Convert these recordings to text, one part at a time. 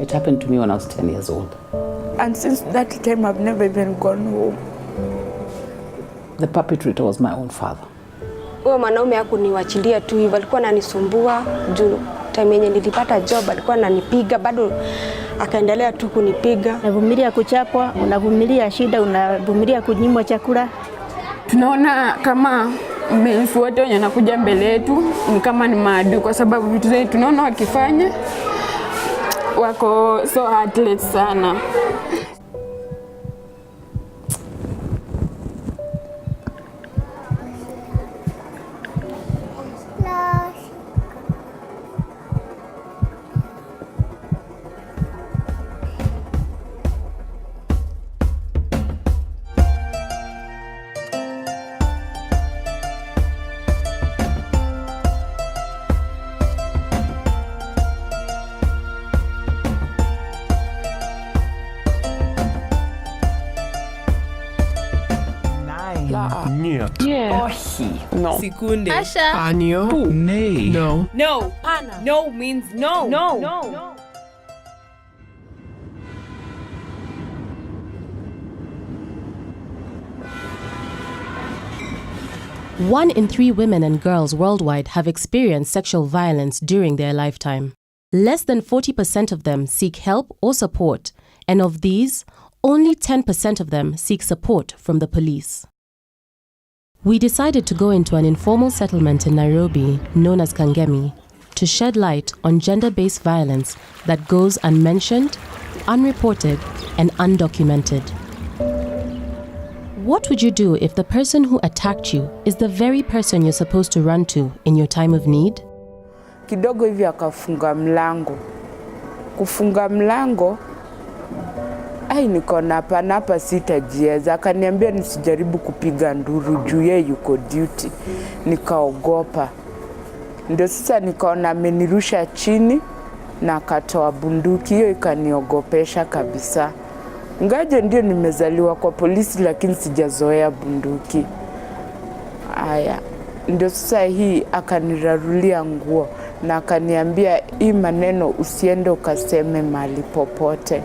It happened to me when I was 10 years old. And since that time, I've never even gone home. The perpetrator was my own father. Huyo mwanaume hakuniwachilia tu hivyo, alikuwa ananisumbua juu time yenye nilipata job alikuwa ananipiga, bado akaendelea tu kunipiga. Unavumilia kuchapwa, unavumilia shida, unavumilia kunyimwa chakula. Tunaona kama males wote wenye wanakuja mbele yetu ni kama ni maadui, kwa sababu vitu zetu tunaona wakifanya wako so heartless sana. No. Sekunde. Asha. Anio. Nay. No. No. Pana. No means no. No. No. One in 3 women and girls worldwide have experienced sexual violence during their lifetime. Less than 40% of them seek help or support, and of these, only 10% of them seek support from the police. We decided to go into an informal settlement in Nairobi, known as Kangemi, to shed light on gender-based violence that goes unmentioned, unreported, and undocumented. What would you do if the person who attacked you is the very person you're supposed to run to in your time of need? Kidogo hivi akafunga mlango. Kufunga mlango, niko hapa sitajiweza. Akaniambia nisijaribu kupiga nduru juu yeye yuko duty. Nikaogopa. Ndio sasa nikaona amenirusha chini na akatoa bunduki. Hiyo ikaniogopesha kabisa. Ngaje ndio nimezaliwa kwa polisi lakini sijazoea bunduki. Aya, ndio sasa hii akanirarulia nguo na akaniambia hii maneno usiende ukaseme mahali popote.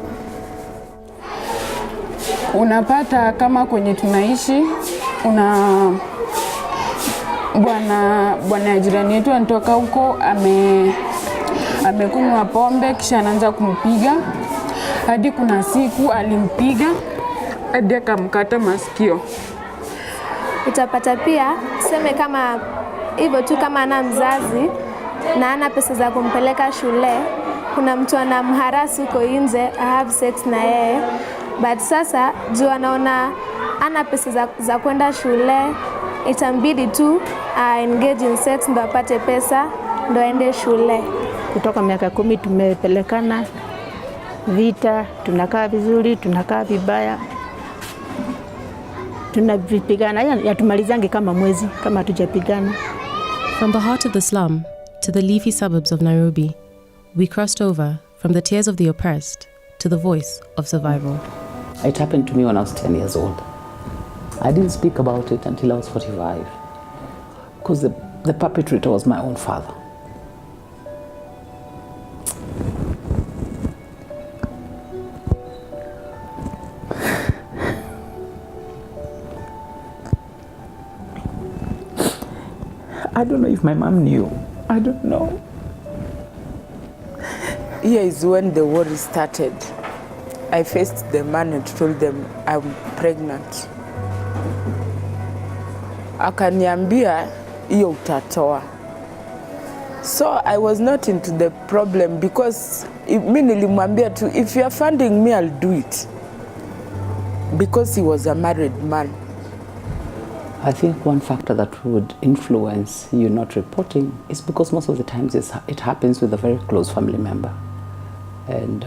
Unapata kama kwenye tunaishi, bwana jirani yetu anatoka huko amekunywa pombe kisha anaanza kumpiga. Hadi kuna siku alimpiga hadi akamkata masikio. Utapata pia seme kama hivyo tu, kama ana mzazi na ana pesa za kumpeleka shule, kuna mtu anamharasi huko nje, have sex na yeye. But sasa juu anaona ana pesa za kwenda shule, itambidi tu engage in sex ndo apate pesa ndo aende shule. Kutoka miaka 10 tumepelekana vita, tunakaa vizuri, tunakaa vibaya. Tunapigana, yatumalizange kama mwezi kama hatujapigana. From the heart of the slum to the leafy suburbs of Nairobi, we crossed over from the tears of the oppressed to the voice of survival. It happened to me when I was 10 years old. I didn't speak about it until I was 45 because the perpetrator was my own father. I don't know if my mom knew. I don't know. Here is when the war started. I faced the man and told them I'm pregnant. Akaniambia hiyo utatoa. So I was not into the problem because mimi nilimwambia tu, if you are funding me I'll do it. Because he was a married man. I think one factor that would influence you not reporting is because most of the times it happens with a very close family member. And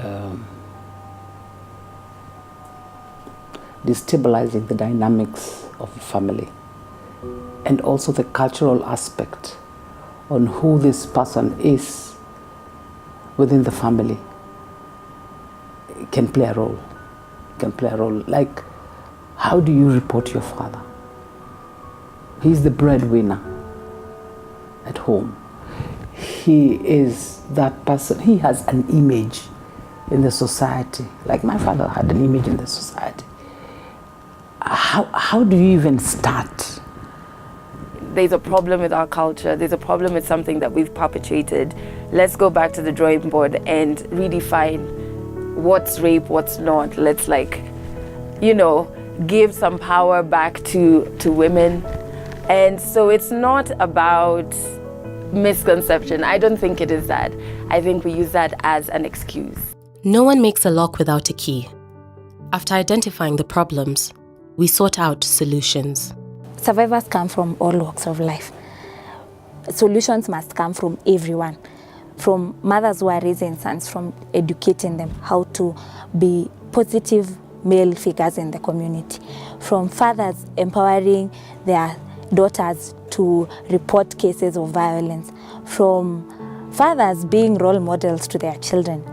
destabilizing the dynamics of a family. And also the cultural aspect on who this person is within the family can play a role. Can play a role. Like, how do you report your father? He's the breadwinner at home. He is that person. He has an image in the society, like my father had an image in the society. How do you even start? There's a problem with our culture. There's a problem with something that we've perpetuated. Let's go back to the drawing board and redefine what's rape, what's not. Let's give some power back to women. And so it's not about misconception. I don't think it is that. I think we use that as an excuse. No one makes a lock without a key. After identifying the problems, we sought out solutions. Survivors come from all walks of life. Solutions must come from everyone, from mothers who are raising sons, from educating them how to be positive male figures in the community, from fathers empowering their daughters to report cases of violence, from fathers being role models to their children,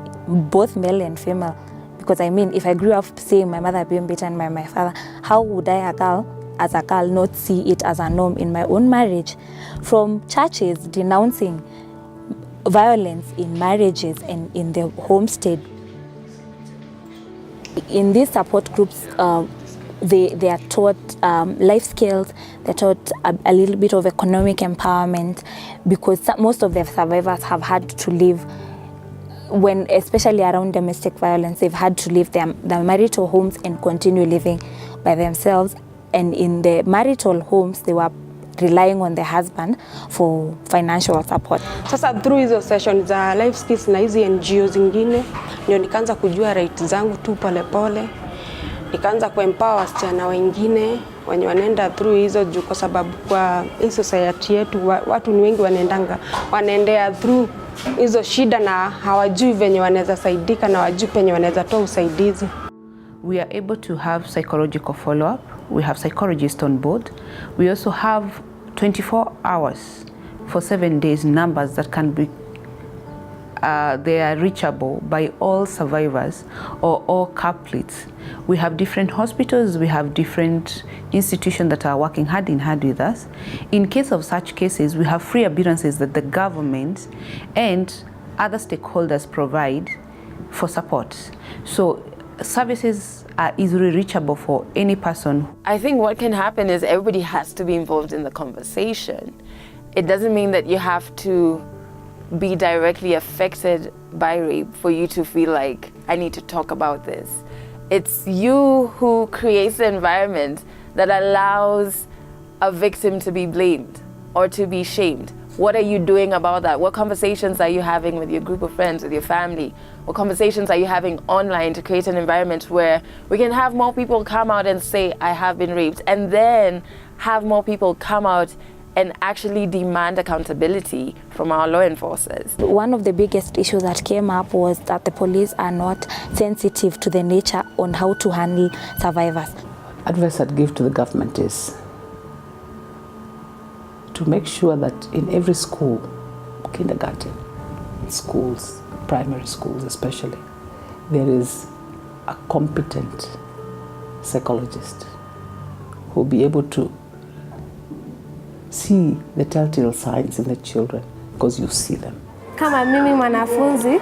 both male and female. Because if I grew up seeing my mother being beaten by my father, how would I, as a girl, not see it as a norm in my own marriage? From churches denouncing violence in marriages and in the homestead. In these support groups, they are taught life skills, they're taught a little bit of economic empowerment, because most of the survivors have had to live, especially around domestic violence, they've had to leave their marital homes and continue living by themselves. And in the marital homes, they were relying on the husband for financial support. Sasa through hizo sessions za life skills na hizi NGO zingine, ndio nikaanza kujua rights zangu tu pole. Nikaanza kuempower wasichana wengine wenye wanaenda through hizo juu, kwa sababu kwa hii society yetu watu ni wengi wanaendea through hizo shida na hawajui venye wanaweza saidika na hawajui penye wanaweza toa usaidizi. We are able to have psychological follow-up. We have psychologists on board. We also have 24 hours for 7 days numbers that can be, they are reachable by all survivors or all couplets. We have different hospitals, we have different institutions that are working hand in hand with us. In case of such cases, we have free appearances that the government and other stakeholders provide for support. So services are easily reachable for any person. I think what can happen is everybody has to be involved in the conversation. It doesn't mean that you have to be directly affected by rape for you to feel like, I need to talk about this. It's you who creates the environment that allows a victim to be blamed or to be shamed. What are you doing about that? What conversations are you having with your group of friends, with your family? What conversations are you having online to create an environment where we can have more people come out and say, I have been raped, and then have more people come out and actually demand accountability from our law enforcers? One of the biggest issues that came up was that the police are not sensitive to the nature on how to handle survivors. Advice I'd give to the government is to make sure that in every school, kindergarten, schools, primary schools especially, there is a competent psychologist who will be able to see the telltale signs in the children, because you see them. Kama mimi mwanafunzi,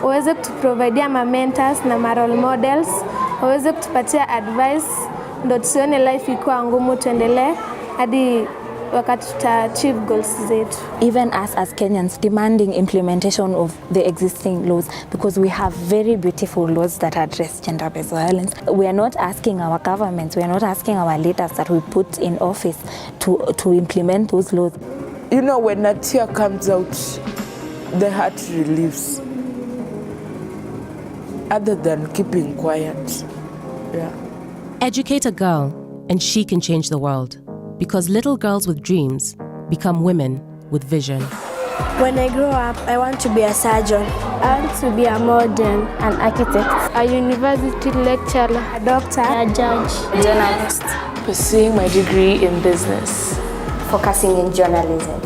waweze kutuprovidea mentors na role models, waweze kutupatia advice, ndo tusione life ikuwa ngumu, tuendelee hadi wakati achieve goals zetu. Even us as Kenyans demanding implementation of the existing laws, because we have very beautiful laws that address gender-based violence. We are not asking our governments, we are not asking our leaders that we put in office to implement those laws. When a tear comes out, the heart relieves, other than keeping quiet. Yeah. Educate a girl and she can change the world. Because little girls with dreams become women with vision. When I grow up, I want to be a surgeon. I want to be a model, an architect, a university lecturer, a doctor, a judge, a journalist. Pursuing my degree in business. Focusing in journalism.